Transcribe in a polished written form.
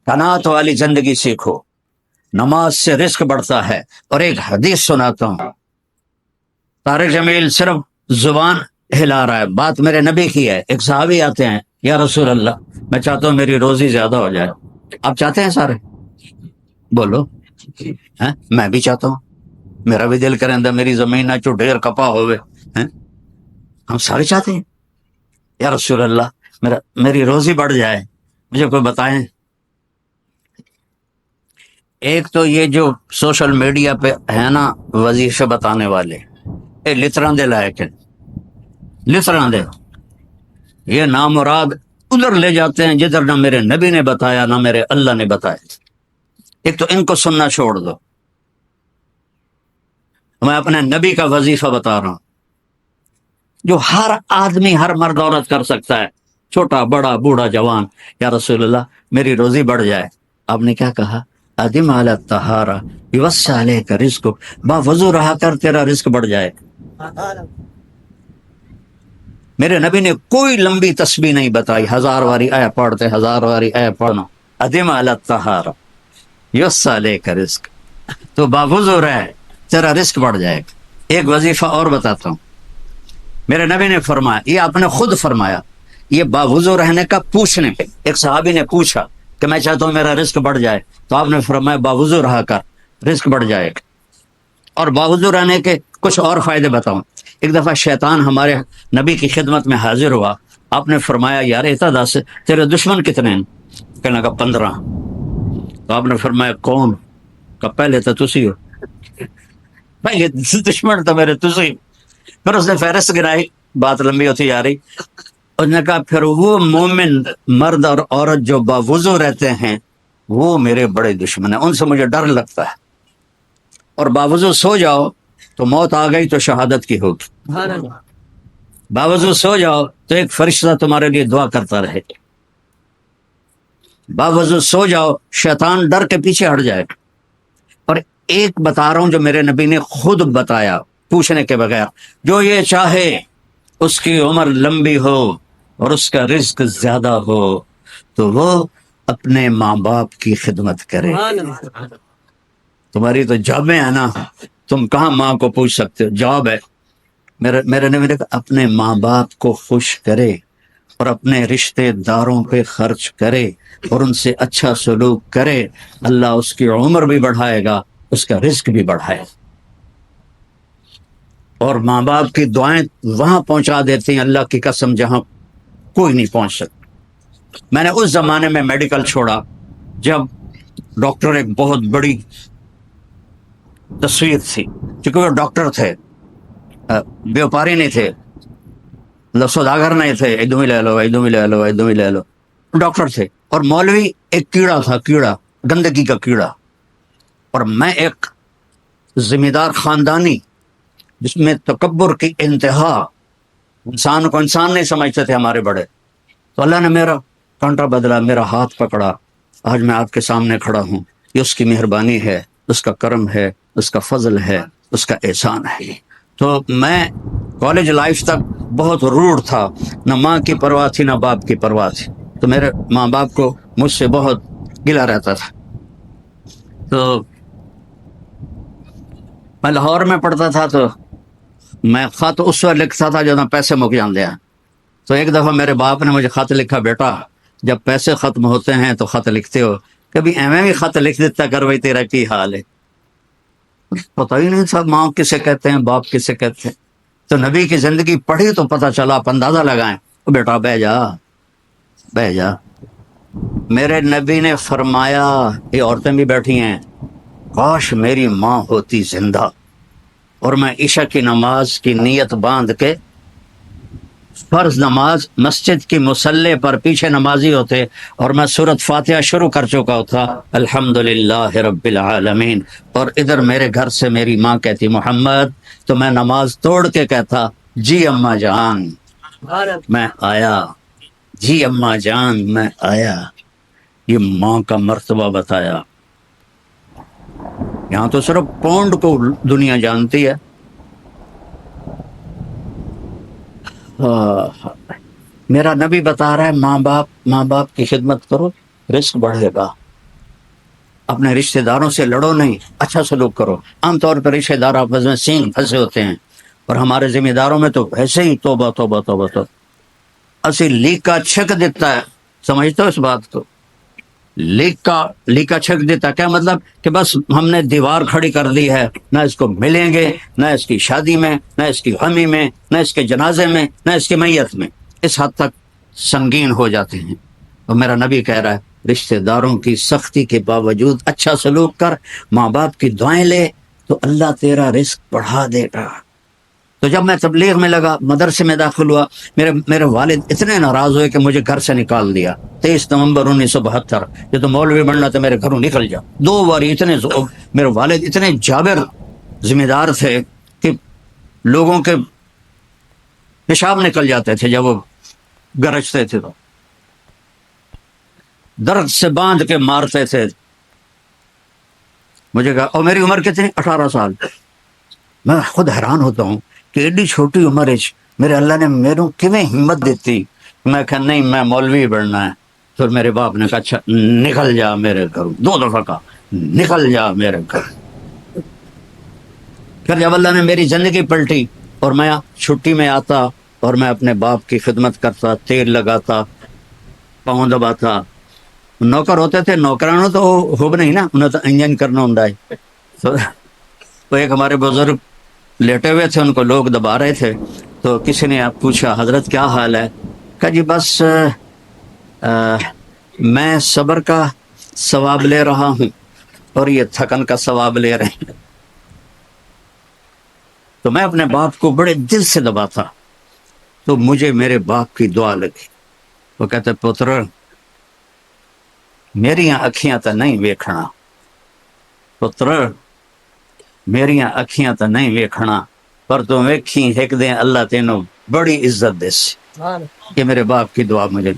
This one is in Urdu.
قناعت والی زندگی سیکھو، نماز سے رزق بڑھتا ہے۔ اور ایک حدیث سناتا ہوں، طارق جمیل صرف زبان ہلا رہا ہے، بات میرے نبی کی ہے۔ ایک صحابی آتے ہیں، یا رسول اللہ میں چاہتا ہوں میری روزی زیادہ ہو جائے۔ آپ چاہتے ہیں سارے؟ بولو۔ میں بھی چاہتا ہوں، میرا بھی دل کریں میری زمین نہ چو ڈھیر کپا ہوئے۔ ہم سارے چاہتے ہیں، یا رسول اللہ میری روزی بڑھ جائے، مجھے کوئی بتائیں۔ ایک تو یہ جو سوشل میڈیا پہ ہے نا وظیفے بتانے والے، اے لطران دے لائق ہیں، لطران دے، یہ نامراد ادھر لے جاتے ہیں جدھر نہ میرے نبی نے بتایا نہ میرے اللہ نے بتایا۔ ایک تو ان کو سننا چھوڑ دو، میں اپنے نبی کا وظیفہ بتا رہا ہوں جو ہر آدمی، ہر مرد عورت کر سکتا ہے، چھوٹا بڑا بوڑھا جوان۔ یا رسول اللہ میری روزی بڑھ جائے۔ آپ نے کیا کہا؟ ادم علی الطہارہ یوسع علیک رزقک، با وضو رہا کر تیرا رزق بڑھ جائے۔ میرے نبی نے کوئی لمبی تسبیح نہیں بتائی، 1000 واری اے پڑھتے، 1000 واری اے پڑھنا، ادم علی الطہارہ یوسع علیک رزق، تو با وضو رہ تیرا رزق بڑھ جائے گا۔ ایک وظیفہ اور بتاتا ہوں، میرے نبی نے فرمایا، یہ آپ نے خود فرمایا، یہ باوضو رہنے کا پوچھنے پہ ایک صحابی نے پوچھا کہ میں چاہتا ہوں میرا رزق بڑھ جائے، تو آپ نے فرمایا باوضو رہا کر رزق بڑھ جائے گا۔ اور باوضو رہنے کے کچھ اور فائدے بتاؤں۔ ایک دفعہ شیطان ہمارے نبی کی خدمت میں حاضر ہوا، آپ نے فرمایا یار اتا دس تیرے دشمن کتنے ہیں؟ کہنے لگا 15۔ تو آپ نے فرمایا کون؟ کہ پہلے تو تسی ہو، پہلے دشمن تو میرے تسی۔ پھر اس نے فہرست گرائی، بات لمبی ہوتی جا رہی، اس نے کہا پھر وہ مومن مرد اور عورت جو باوضو رہتے ہیں وہ میرے بڑے دشمن ہیں، ان سے مجھے ڈر لگتا ہے۔ اور باوضو سو جاؤ تو موت آ گئی تو شہادت کی ہوگی، باوضو سو جاؤ تو ایک فرشتہ تمہارے لیے دعا کرتا رہے، باوضو سو جاؤ شیطان ڈر کے پیچھے ہٹ جائے۔ اور ایک بتا رہا ہوں جو میرے نبی نے خود بتایا پوچھنے کے بغیر، جو یہ چاہے اس کی عمر لمبی ہو اور اس کا رزق زیادہ ہو تو وہ اپنے ماں باپ کی خدمت کرے۔ تمہاری تو جابیں ہیں نا، تم کہاں ماں کو پوچھ سکتے ہو، جاب ہے۔ میرے نبی نے کہا اپنے ماں باپ کو خوش کرے اور اپنے رشتے داروں پہ خرچ کرے اور ان سے اچھا سلوک کرے، اللہ اس کی عمر بھی بڑھائے گا، اس کا رزق بھی بڑھائے گا۔ اور ماں باپ کی دعائیں وہاں پہنچا دیتی ہیں اللہ کی قسم جہاں کوئی نہیں پہنچ سکتا۔ میں نے اس زمانے میں میڈیکل چھوڑا جب ڈاکٹر ایک بہت بڑی تصویر تھی، چونکہ وہ ڈاکٹر تھے، بیوپاری نہیں تھے، سوداگر نہیں تھے، ایک دم لے لو ایک دم لے لو ایک دم لے لو، ڈاکٹر تھے۔ اور مولوی ایک کیڑا تھا، کیڑا، گندگی کا کیڑا۔ اور میں ایک ذمہ دار خاندانی جس میں تکبر کی انتہا، انسان کو انسان نہیں سمجھتے تھے ہمارے بڑے، تو اللہ نے میرا کانٹا بدلا، میرا ہاتھ پکڑا، آج میں آپ کے سامنے کھڑا ہوں۔ یہ اس کی مہربانی ہے، اس کا کرم ہے، اس کا فضل ہے، اس کا احسان ہے۔ تو میں کالج لائف تک بہت روڑ تھا، نہ ماں کی پرواہ تھی نہ باپ کی پرواہ تھی، تو میرے ماں باپ کو مجھ سے بہت گلہ رہتا تھا۔ تو میں لاہور میں پڑھتا تھا، تو میں خط اس وقت لکھتا تھا جب پیسے مک جاندے ہیں۔ تو ایک دفعہ میرے باپ نے مجھے خط لکھا، بیٹا جب پیسے ختم ہوتے ہیں تو خط لکھتے ہو، کبھی ایویں بھی خط لکھ دیتا کر بھائی تیرا کی حال ہے۔ پتہ ہی نہیں تھا ماں کسے کہتے ہیں، باپ کسے کہتے ہیں۔ تو نبی کی زندگی پڑھی تو پتہ چلا، آپ اندازہ لگائیں۔ بیٹا بہ جا بہ جا۔ میرے نبی نے فرمایا، یہ عورتیں بھی بیٹھی ہیں، کاش میری ماں ہوتی زندہ اور میں عشاء کی نماز کی نیت باندھ کے فرض نماز مسجد کی مصلی پر پیچھے نمازی ہوتے اور میں سورۃ فاتحہ شروع کر چکا ہوتا، الحمدللہ رب العالمین، اور ادھر میرے گھر سے میری ماں کہتی محمد، تو میں نماز توڑ کے کہتا جی اماں جان میں آیا، جی اماں جان میں آیا۔ یہ ماں کا مرتبہ بتایا۔ یہاں تو صرف پونڈ کو دنیا جانتی ہے۔ میرا نبی بتا رہا ہے ماں باپ کی خدمت کرو، رزق بڑھے گا۔ اپنے رشتہ داروں سے لڑو نہیں، اچھا سلوک کرو۔ عام طور پر رشتہ دار آپس میں سینگ پھنسے ہوتے ہیں، اور ہمارے ذمہ داروں میں تو ایسے ہی توبہ توبہ توبہ توبہ، اسی لیکا چھک دیتا ہے۔ سمجھتے ہو اس بات کو؟ لیکا چھک دیتا کیا مطلب؟ کہ بس ہم نے دیوار کھڑی کر دی ہے، نہ اس کو ملیں گے، نہ اس کی شادی میں، نہ اس کی غمی میں، نہ اس کے جنازے میں، نہ اس کی میت میں۔ اس حد تک سنگین ہو جاتے ہیں۔ اور میرا نبی کہہ رہا ہے رشتہ داروں کی سختی کے باوجود اچھا سلوک کر، ماں باپ کی دعائیں لے، تو اللہ تیرا رزق بڑھا دے گا۔ تو جب میں تبلیغ میں لگا، مدرسے میں داخل ہوا، میرے والد اتنے ناراض ہوئے کہ مجھے گھر سے نکال دیا۔ 23 نومبر 1972، یہ تو مولوی بننا تو میرے گھروں نکل جا۔ 2 بار میرے والد اتنے جابر ذمہ دار تھے کہ لوگوں کے پیشاب نکل جاتے تھے جب وہ گرجتے تھے، تو درد سے باندھ کے مارتے تھے مجھے کہا۔ اور میری عمر کتنی؟ 18 سال۔ میں خود حیران ہوتا ہوں کہ ایڈی چھوٹی عمر میرے اللہ نے میروں کیویں ہمت دیتی۔ میں کہا نہیں، میں مولوی بننا ہے۔ پھر میرے باپ نے کہا اچھا نکل جا میرے گھر، 2 دفعہ کہا نکل جا میرے گھر۔ پھر جب اللہ نے میری زندگی پلٹی اور میں چھٹی میں آتا اور میں اپنے باپ کی خدمت کرتا، تیل لگاتا، پاؤں دباتا۔ نوکر ہوتے تھے، نوکرانوں تو ہوب نہیں نا، انہیں تو انجن کرنا ہوں۔ تو ایک ہمارے بزرگ لیٹے ہوئے تھے، ان کو لوگ دبا رہے تھے، تو کسی نے پوچھا حضرت کیا حال ہے؟ کہا جی بس میں صبر کا ثواب لے رہا ہوں اور یہ تھکن کا ثواب لے رہے ہیں۔ تو میں اپنے باپ کو بڑے دل سے دباتا، تو مجھے میرے باپ کی دعا لگی۔ وہ کہتے پتر میریاں اکھیاں تو نہیں ویکھنا، پتر میریاں اکھیاں تو نہیں ویکھنا، پر تو ویکھی ایک دن اللہ تینوں بڑی عزت دے سی۔ یہ میرے باپ کی دعا مجھے